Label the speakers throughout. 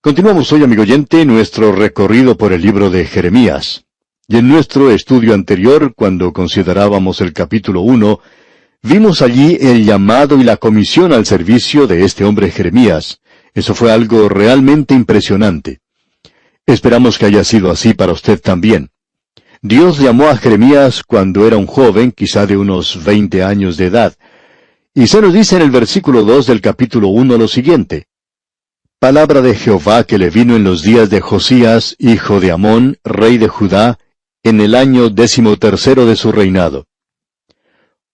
Speaker 1: Continuamos hoy, amigo oyente, nuestro recorrido por el libro de Jeremías. Y en nuestro estudio anterior, cuando considerábamos el capítulo 1, vimos allí el llamado y la comisión al servicio de este hombre Jeremías. Eso fue algo realmente impresionante. Esperamos que haya sido así para usted también. Dios llamó a Jeremías cuando era un joven, quizá de unos 20 años de edad. Y se nos dice en el versículo 2 del capítulo 1 lo siguiente: Palabra de Jehová que le vino en los días de Josías, hijo de Amón, rey de Judá, en el año 13º de su reinado.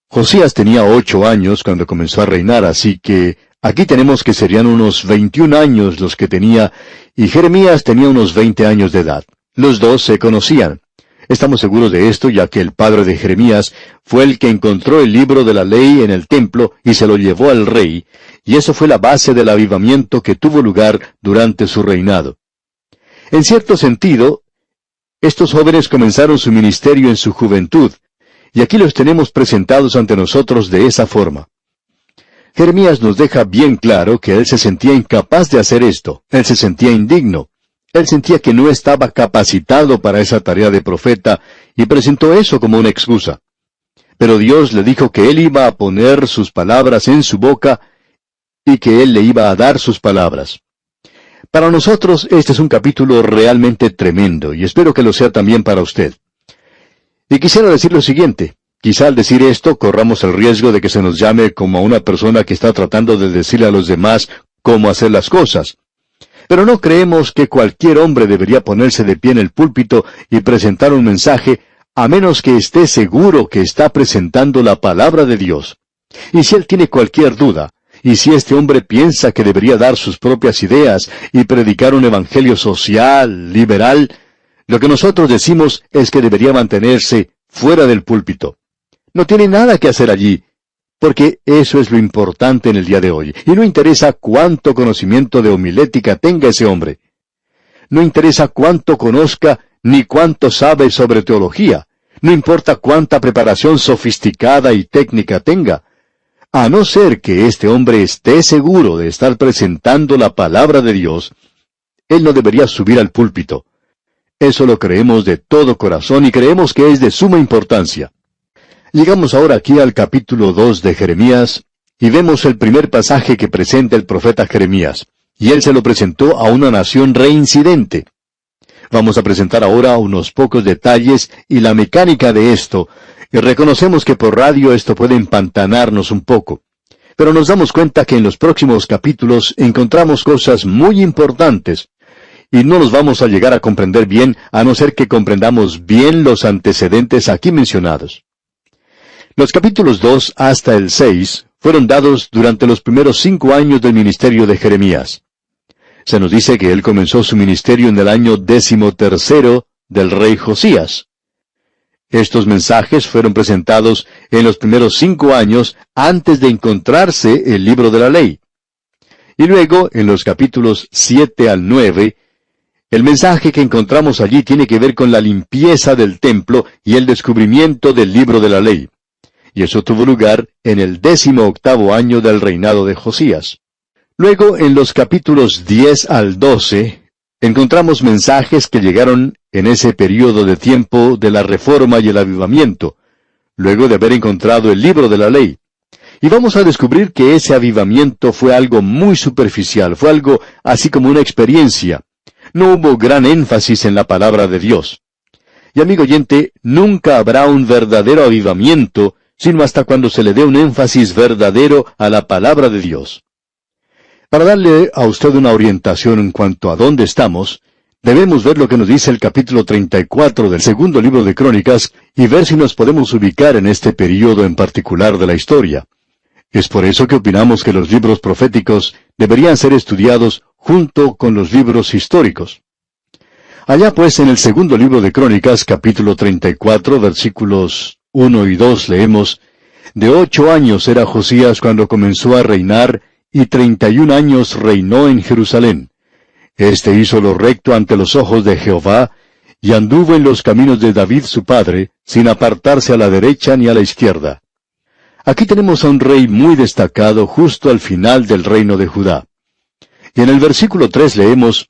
Speaker 1: Josías tenía 8 años cuando comenzó a reinar, así que aquí tenemos que serían unos 21 años los que tenía, y Jeremías tenía unos 20 años de edad. Los dos se conocían. Estamos seguros de esto, ya que el padre de Jeremías fue el que encontró el libro de la ley en el templo y se lo llevó al rey, y eso fue la base del avivamiento que tuvo lugar durante su reinado. En cierto sentido, estos jóvenes comenzaron su ministerio en su juventud, y aquí los tenemos presentados ante nosotros de esa forma. Jeremías nos deja bien claro que él se sentía incapaz de hacer esto, él se sentía indigno. Él sentía que no estaba capacitado para esa tarea de profeta, y presentó eso como una excusa. Pero Dios le dijo que él iba a poner sus palabras en su boca, y que él le iba a dar sus palabras. Para nosotros este es un capítulo realmente tremendo, y espero que lo sea también para usted. Y quisiera decir lo siguiente: quizá al decir esto corramos el riesgo de que se nos llame como a una persona que está tratando de decirle a los demás cómo hacer las cosas. Pero no creemos que cualquier hombre debería ponerse de pie en el púlpito y presentar un mensaje, a menos que esté seguro que está presentando la palabra de Dios. Y si él tiene cualquier duda, y si este hombre piensa que debería dar sus propias ideas y predicar un evangelio social, liberal, lo que nosotros decimos es que debería mantenerse fuera del púlpito. No tiene nada que hacer allí, porque eso es lo importante en el día de hoy. Y no interesa cuánto conocimiento de homilética tenga ese hombre. No interesa cuánto conozca ni cuánto sabe sobre teología. No importa cuánta preparación sofisticada y técnica tenga. A no ser que este hombre esté seguro de estar presentando la palabra de Dios, él no debería subir al púlpito. Eso lo creemos de todo corazón y creemos que es de suma importancia. Llegamos ahora aquí al capítulo 2 de Jeremías, y vemos el primer pasaje que presenta el profeta Jeremías, y él se lo presentó a una nación reincidente. Vamos a presentar ahora unos pocos detalles y la mecánica de esto, y reconocemos que por radio esto puede empantanarnos un poco. Pero nos damos cuenta que en los próximos capítulos encontramos cosas muy importantes, y no los vamos a llegar a comprender bien a no ser que comprendamos bien los antecedentes aquí mencionados. Los capítulos 2 hasta el 6 fueron dados durante los primeros 5 años del ministerio de Jeremías. Se nos dice que él comenzó su ministerio en el año 13º del rey Josías. Estos mensajes fueron presentados en los primeros 5 años antes de encontrarse el libro de la ley. Y luego, en los capítulos 7 al 9, el mensaje que encontramos allí tiene que ver con la limpieza del templo y el descubrimiento del libro de la ley. Y eso tuvo lugar en el 18º año del reinado de Josías. Luego, en los capítulos 10 al 12, encontramos mensajes que llegaron en ese periodo de tiempo de la reforma y el avivamiento, luego de haber encontrado el libro de la ley. Y vamos a descubrir que ese avivamiento fue algo muy superficial, fue algo así como una experiencia. No hubo gran énfasis en la palabra de Dios. Y amigo oyente, nunca habrá un verdadero avivamiento sino hasta cuando se le dé un énfasis verdadero a la palabra de Dios. Para darle a usted una orientación en cuanto a dónde estamos, debemos ver lo que nos dice el capítulo 34 del segundo libro de Crónicas y ver si nos podemos ubicar en este período en particular de la historia. Es por eso que opinamos que los libros proféticos deberían ser estudiados junto con los libros históricos. Allá pues en el segundo libro de Crónicas, capítulo 34, versículos 1 y 2 leemos: De 8 años era Josías cuando comenzó a reinar, y 31 años reinó en Jerusalén. Este hizo lo recto ante los ojos de Jehová, y anduvo en los caminos de David su padre, sin apartarse a la derecha ni a la izquierda. Aquí tenemos a un rey muy destacado justo al final del reino de Judá. Y en el versículo 3 leemos: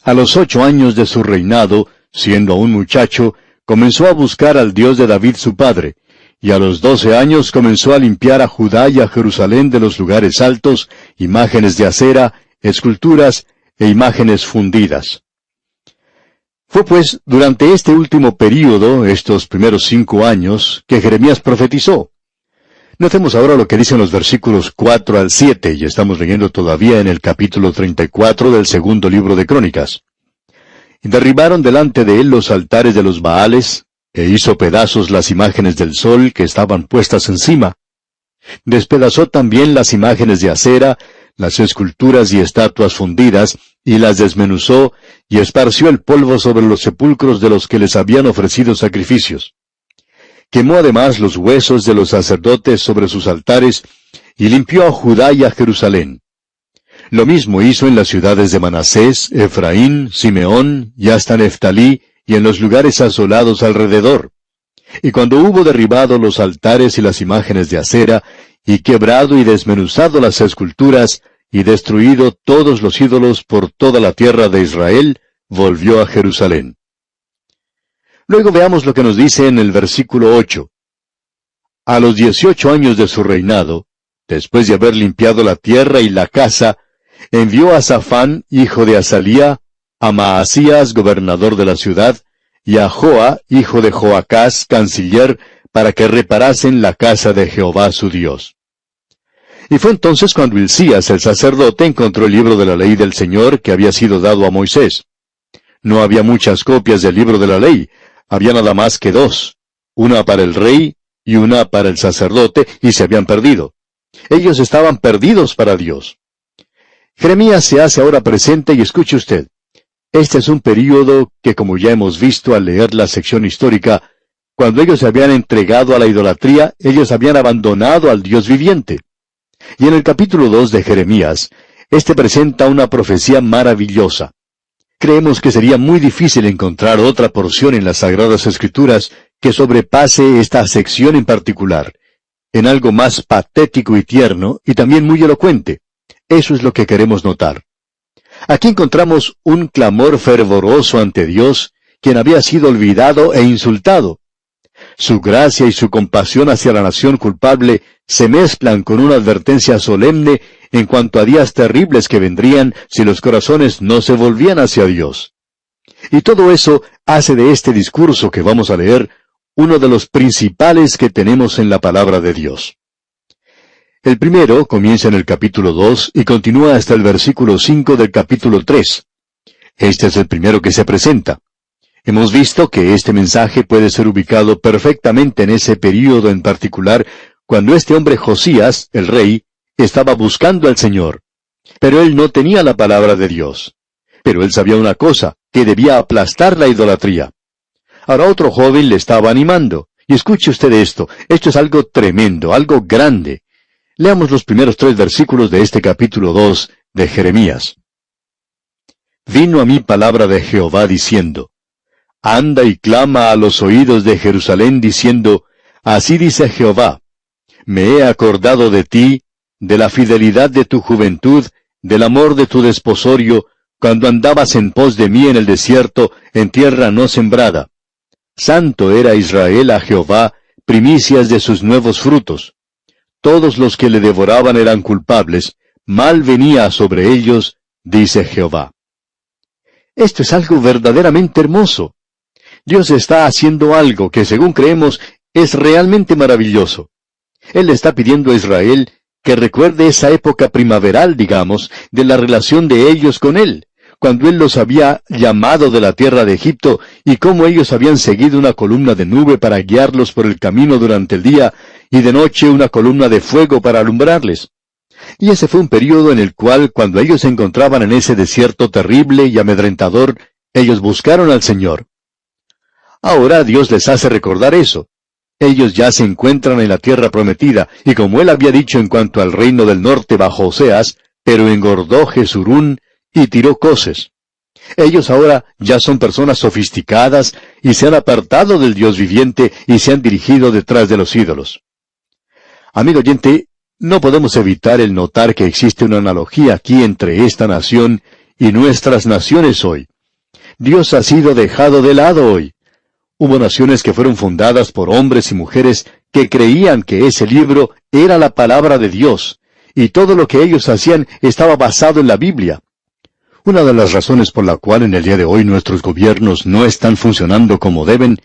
Speaker 1: A los 8 años de su reinado, siendo aún muchacho, comenzó a buscar al Dios de David su padre, y a los 12 años comenzó a limpiar a Judá y a Jerusalén de los lugares altos, imágenes de acera, esculturas e imágenes fundidas. Fue pues durante este último período, estos primeros 5 años, que Jeremías profetizó. Notemos ahora lo que dicen los versículos 4 al 7, y estamos leyendo todavía en el capítulo 34 del segundo libro de Crónicas. Y derribaron delante de él los altares de los Baales, e hizo pedazos las imágenes del sol que estaban puestas encima. Despedazó también las imágenes de acera, las esculturas y estatuas fundidas, y las desmenuzó, y esparció el polvo sobre los sepulcros de los que les habían ofrecido sacrificios. Quemó además los huesos de los sacerdotes sobre sus altares, y limpió a Judá y a Jerusalén. Lo mismo hizo en las ciudades de Manasés, Efraín, Simeón, y hasta Neftalí, y en los lugares asolados alrededor. Y cuando hubo derribado los altares y las imágenes de acera, y quebrado y desmenuzado las esculturas, y destruido todos los ídolos por toda la tierra de Israel, volvió a Jerusalén. Luego veamos lo que nos dice en el versículo 8. A los 18 años de su reinado, después de haber limpiado la tierra y la casa, envió a Safán, hijo de Azalía, a Maasías, gobernador de la ciudad, y a Joa, hijo de Joacás, canciller, para que reparasen la casa de Jehová su Dios. Y fue entonces cuando Hilcías el sacerdote encontró el libro de la ley del Señor que había sido dado a Moisés. No había muchas copias del libro de la ley, había nada más que 2, una para el rey y una para el sacerdote, y se habían perdido. Ellos estaban perdidos para Dios. Jeremías se hace ahora presente y escuche usted. Este es un período que, como ya hemos visto al leer la sección histórica, cuando ellos se habían entregado a la idolatría, ellos habían abandonado al Dios viviente. Y en el capítulo 2 de Jeremías, este presenta una profecía maravillosa. Creemos que sería muy difícil encontrar otra porción en las Sagradas Escrituras que sobrepase esta sección en particular, en algo más patético y tierno, y también muy elocuente. Eso es lo que queremos notar. Aquí encontramos un clamor fervoroso ante Dios, quien había sido olvidado e insultado. Su gracia y su compasión hacia la nación culpable se mezclan con una advertencia solemne en cuanto a días terribles que vendrían si los corazones no se volvían hacia Dios. Y todo eso hace de este discurso que vamos a leer uno de los principales que tenemos en la palabra de Dios. El primero comienza en el capítulo 2 y continúa hasta el versículo 5 del capítulo 3. Este es el primero que se presenta. Hemos visto que este mensaje puede ser ubicado perfectamente en ese período en particular, cuando este hombre Josías, el rey, estaba buscando al Señor. Pero él no tenía la palabra de Dios. Pero él sabía una cosa, que debía aplastar la idolatría. Ahora otro joven le estaba animando. Y escuche usted esto es algo tremendo, algo grande. Leamos los primeros 3 versículos de este capítulo 2 de Jeremías. Vino a mí palabra de Jehová diciendo, Anda y clama a los oídos de Jerusalén diciendo, Así dice Jehová, Me he acordado de ti, de la fidelidad de tu juventud, del amor de tu desposorio, cuando andabas en pos de mí en el desierto, en tierra no sembrada. Santo era Israel a Jehová, primicias de sus nuevos frutos. Todos los que le devoraban eran culpables, mal venía sobre ellos, dice Jehová. Esto es algo verdaderamente hermoso. Dios está haciendo algo que, según creemos, es realmente maravilloso. Él le está pidiendo a Israel que recuerde esa época primaveral, digamos, de la relación de ellos con Él, cuando Él los había llamado de la tierra de Egipto, y cómo ellos habían seguido una columna de nube para guiarlos por el camino durante el día, y de noche una columna de fuego para alumbrarles. Y ese fue un período en el cual, cuando ellos se encontraban en ese desierto terrible y amedrentador, ellos buscaron al Señor. Ahora Dios les hace recordar eso. Ellos ya se encuentran en la tierra prometida, y como Él había dicho en cuanto al reino del norte bajo Oseas, pero engordó Jesurún y tiró coces. Ellos ahora ya son personas sofisticadas y se han apartado del Dios viviente y se han dirigido detrás de los ídolos. Amigo oyente, no podemos evitar el notar que existe una analogía aquí entre esta nación y nuestras naciones hoy. Dios ha sido dejado de lado hoy. Hubo naciones que fueron fundadas por hombres y mujeres que creían que ese libro era la palabra de Dios, y todo lo que ellos hacían estaba basado en la Biblia. Una de las razones por la cual en el día de hoy nuestros gobiernos no están funcionando como deben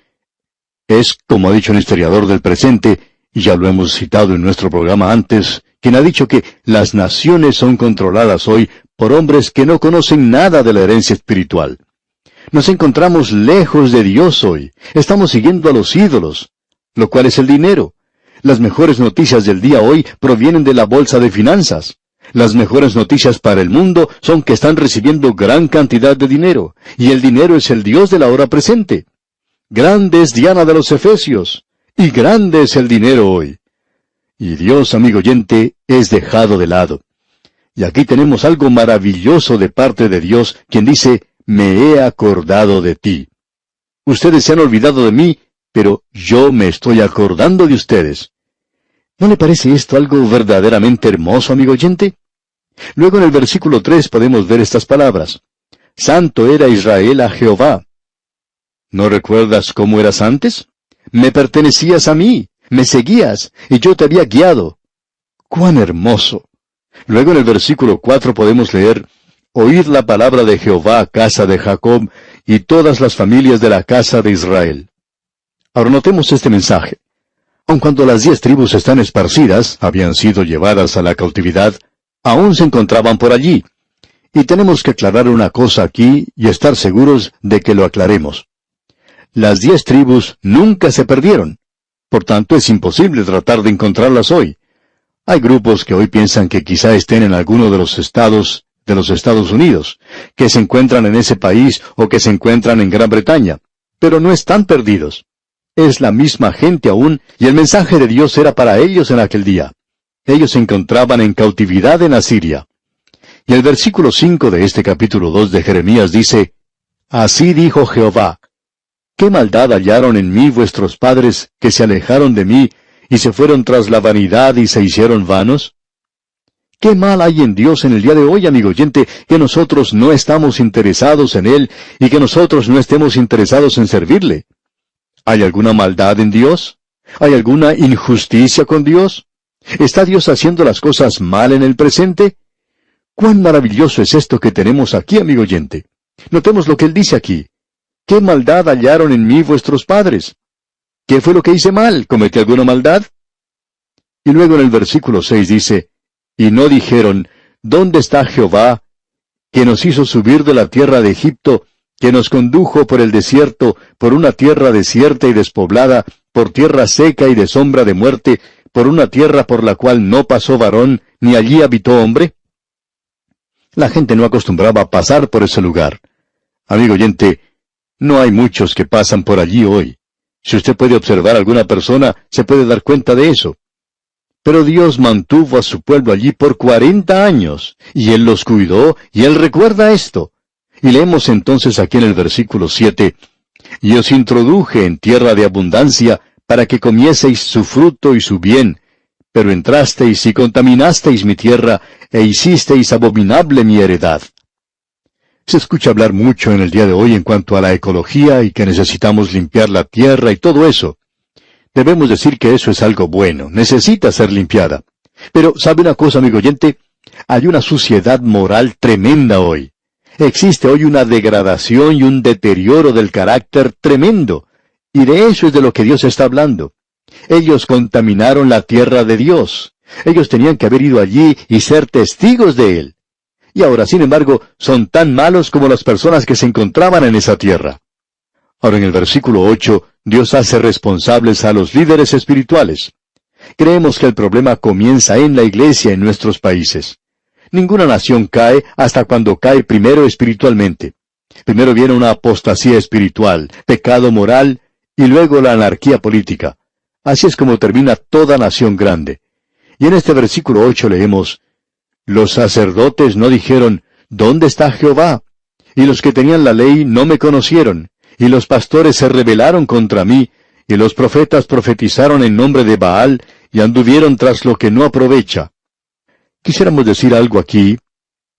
Speaker 1: es, como ha dicho un historiador del presente, y ya lo hemos citado en nuestro programa antes, quien ha dicho que las naciones son controladas hoy por hombres que no conocen nada de la herencia espiritual. Nos encontramos lejos de Dios hoy. Estamos siguiendo a los ídolos, lo cual es el dinero. Las mejores noticias del día hoy provienen de la bolsa de finanzas. Las mejores noticias para el mundo son que están recibiendo gran cantidad de dinero, y el dinero es el Dios de la hora presente. Grande es Diana de los Efesios, y grande es el dinero hoy. Y Dios, amigo oyente, es dejado de lado. Y aquí tenemos algo maravilloso de parte de Dios, quien dice, me he acordado de ti. Ustedes se han olvidado de mí, pero yo me estoy acordando de ustedes. ¿No le parece esto algo verdaderamente hermoso, amigo oyente? Luego en el versículo 3 podemos ver estas palabras. Santo era Israel a Jehová. ¿No recuerdas cómo eras antes? Me pertenecías a mí, me seguías, y yo te había guiado. ¡Cuán hermoso! Luego en el versículo 4 podemos leer, Oíd la palabra de Jehová, casa de Jacob, y todas las familias de la casa de Israel. Ahora notemos este mensaje. Aun cuando las 10 tribus están esparcidas, habían sido llevadas a la cautividad, aún se encontraban por allí. Y tenemos que aclarar una cosa aquí y estar seguros de que lo aclaremos. Las 10 tribus nunca se perdieron. Por tanto, es imposible tratar de encontrarlas hoy. Hay grupos que hoy piensan que quizá estén en alguno de los estados Unidos, que se encuentran en ese país o que se encuentran en Gran Bretaña, pero no están perdidos. Es la misma gente aún, y el mensaje de Dios era para ellos en aquel día. Ellos se encontraban en cautividad en Asiria. Y el versículo 5 de este capítulo 2 de Jeremías dice, Así dijo Jehová, ¿qué maldad hallaron en mí vuestros padres que se alejaron de mí y se fueron tras la vanidad y se hicieron vanos? ¿Qué mal hay en Dios en el día de hoy, amigo oyente, que nosotros no estamos interesados en Él y que nosotros no estemos interesados en servirle? ¿Hay alguna maldad en Dios? ¿Hay alguna injusticia con Dios? ¿Está Dios haciendo las cosas mal en el presente? ¡Cuán maravilloso es esto que tenemos aquí, amigo oyente! Notemos lo que Él dice aquí. ¿Qué maldad hallaron en mí vuestros padres? ¿Qué fue lo que hice mal? ¿Cometí alguna maldad? Y luego en el versículo 6 dice, Y no dijeron, ¿dónde está Jehová, que nos hizo subir de la tierra de Egipto, que nos condujo por el desierto, por una tierra desierta y despoblada, por tierra seca y de sombra de muerte, por una tierra por la cual no pasó varón, ni allí habitó hombre? La gente no acostumbraba a pasar por ese lugar. Amigo oyente, no hay muchos que pasan por allí hoy. Si usted puede observar a alguna persona, se puede dar cuenta de eso. Pero Dios mantuvo a su pueblo allí por 40 años, y Él los cuidó, y Él recuerda esto. Y leemos entonces aquí en el versículo 7, Y os introduje en tierra de abundancia, para que comieseis su fruto y su bien, pero entrasteis y contaminasteis mi tierra, e hicisteis abominable mi heredad. Se escucha hablar mucho en el día de hoy en cuanto a la ecología y que necesitamos limpiar la tierra y todo eso. Debemos decir que eso es algo bueno, necesita ser limpiada. Pero, ¿sabe una cosa, amigo oyente? Hay una suciedad moral tremenda hoy. Existe hoy una degradación y un deterioro del carácter tremendo. Y de eso es de lo que Dios está hablando. Ellos contaminaron la tierra de Dios. Ellos tenían que haber ido allí y ser testigos de Él. Y ahora, sin embargo, son tan malos como las personas que se encontraban en esa tierra. Ahora en el versículo 8, Dios hace responsables a los líderes espirituales. Creemos que el problema comienza en la iglesia en nuestros países. Ninguna nación cae hasta cuando cae primero espiritualmente. Primero viene una apostasía espiritual, pecado moral, y luego la anarquía política. Así es como termina toda nación grande. Y en este versículo 8 leemos, Los sacerdotes no dijeron, ¿dónde está Jehová? Y los que tenían la ley no me conocieron, y los pastores se rebelaron contra mí, y los profetas profetizaron en nombre de Baal, y anduvieron tras lo que no aprovecha. Quisiéramos decir algo aquí,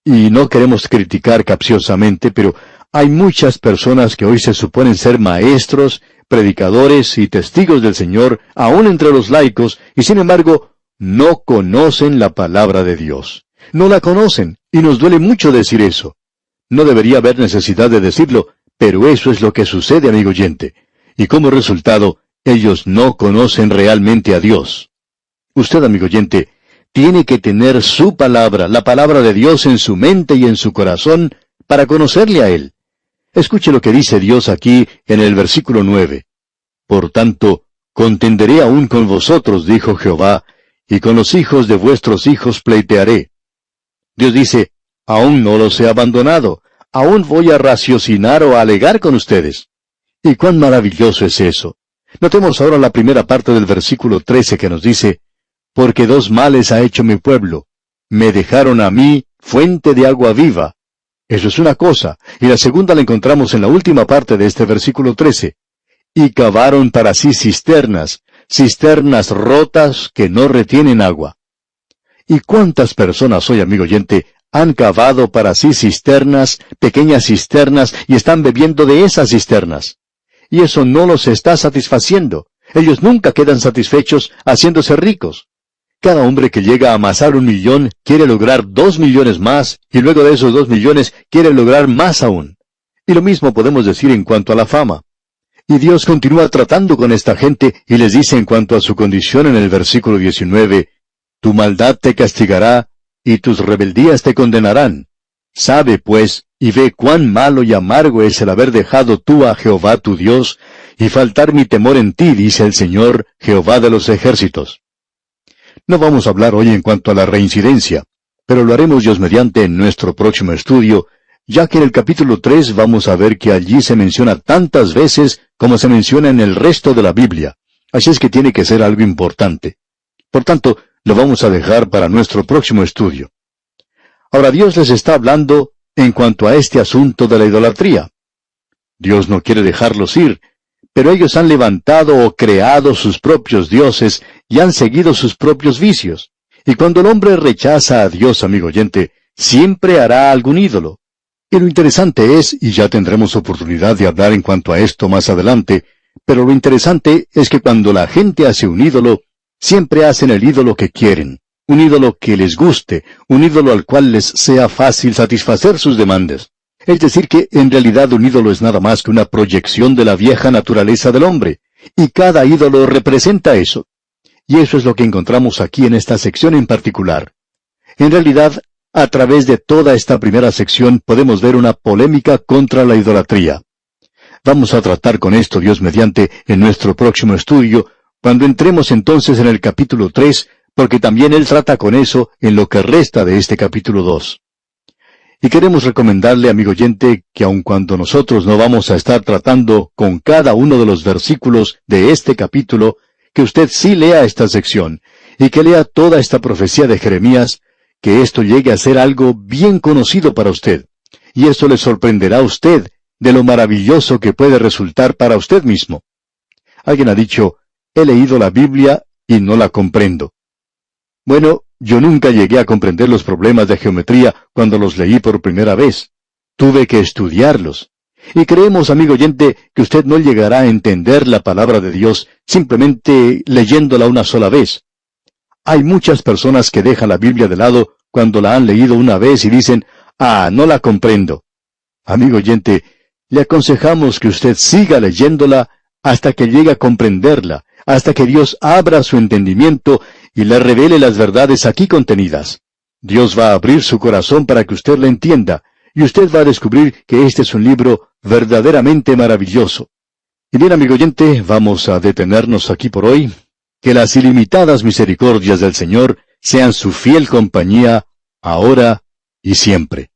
Speaker 1: Y no queremos criticar capciosamente, pero hay muchas personas que hoy se suponen ser maestros, predicadores y testigos del Señor, aún entre los laicos, y sin embargo, no conocen la palabra de Dios. No la conocen, y nos duele mucho decir eso. No debería haber necesidad de decirlo, pero eso es lo que sucede, amigo oyente. Y como resultado, ellos no conocen realmente a Dios. Usted, amigo oyente, tiene que tener su palabra, la palabra de Dios en su mente y en su corazón, para conocerle a Él. Escuche lo que dice Dios aquí en el versículo 9. Por tanto, contenderé aún con vosotros, dijo Jehová, y con los hijos de vuestros hijos pleitearé. Dios dice, aún no los he abandonado, aún voy a raciocinar o a alegar con ustedes. Y cuán maravilloso es eso. Notemos ahora la primera parte del versículo 13 que nos dice, porque dos males ha hecho mi pueblo. Me dejaron a mí fuente de agua viva. Eso es una cosa, y la segunda la encontramos en la última parte de este versículo 13. Y cavaron para sí cisternas, cisternas rotas que no retienen agua. ¿Y cuántas personas hoy, amigo oyente, han cavado para sí cisternas, pequeñas cisternas, y están bebiendo de esas cisternas? Y eso no los está satisfaciendo. Ellos nunca quedan satisfechos haciéndose ricos. Cada hombre que llega a amasar 1 millón quiere lograr 2 millones más, y luego de esos 2 millones quiere lograr más aún. Y lo mismo podemos decir en cuanto a la fama. Y Dios continúa tratando con esta gente y les dice en cuanto a su condición en el versículo 19, tu maldad te castigará, y tus rebeldías te condenarán. Sabe, pues, y ve cuán malo y amargo es el haber dejado tú a Jehová tu Dios, y faltar mi temor en ti, dice el Señor, Jehová de los ejércitos. No vamos a hablar hoy en cuanto a la reincidencia, pero lo haremos Dios mediante en nuestro próximo estudio, ya que en el capítulo 3 vamos a ver que allí se menciona tantas veces como se menciona en el resto de la Biblia. Así es que tiene que ser algo importante. Por tanto, lo vamos a dejar para nuestro próximo estudio. Ahora Dios les está hablando en cuanto a este asunto de la idolatría. Dios no quiere dejarlos ir, pero ellos han levantado o creado sus propios dioses y han seguido sus propios vicios. Y cuando el hombre rechaza a Dios, amigo oyente, siempre hará algún ídolo. Y lo interesante es, y ya tendremos oportunidad de hablar en cuanto a esto más adelante, pero lo interesante es que cuando la gente hace un ídolo, siempre hacen el ídolo que quieren, un ídolo que les guste, un ídolo al cual les sea fácil satisfacer sus demandas. Es decir que en realidad un ídolo es nada más que una proyección de la vieja naturaleza del hombre, y cada ídolo representa eso. Y eso es lo que encontramos aquí en esta sección en particular. En realidad, a través de toda esta primera sección podemos ver una polémica contra la idolatría. Vamos a tratar con esto, Dios mediante, en nuestro próximo estudio, cuando entremos entonces en el capítulo 3, porque también Él trata con eso en lo que resta de este capítulo 2. Y queremos recomendarle, amigo oyente, que aun cuando nosotros no vamos a estar tratando con cada uno de los versículos de este capítulo, que usted sí lea esta sección, y que lea toda esta profecía de Jeremías, que esto llegue a ser algo bien conocido para usted. Y esto le sorprenderá a usted de lo maravilloso que puede resultar para usted mismo. Alguien ha dicho, he leído la Biblia y no la comprendo. Bueno, yo nunca llegué a comprender los problemas de geometría cuando los leí por primera vez. Tuve que estudiarlos. Y creemos, amigo oyente, que usted no llegará a entender la palabra de Dios simplemente leyéndola una sola vez. Hay muchas personas que dejan la Biblia de lado cuando la han leído una vez y dicen, no la comprendo. Amigo oyente, le aconsejamos que usted siga leyéndola hasta que llegue a comprenderla, hasta que Dios abra su entendimiento y le revele las verdades aquí contenidas. Dios va a abrir su corazón para que usted la entienda, y usted va a descubrir que este es un libro verdaderamente maravilloso. Y bien, amigo oyente, vamos a detenernos aquí por hoy. Que las ilimitadas misericordias del Señor sean su fiel compañía, ahora y siempre.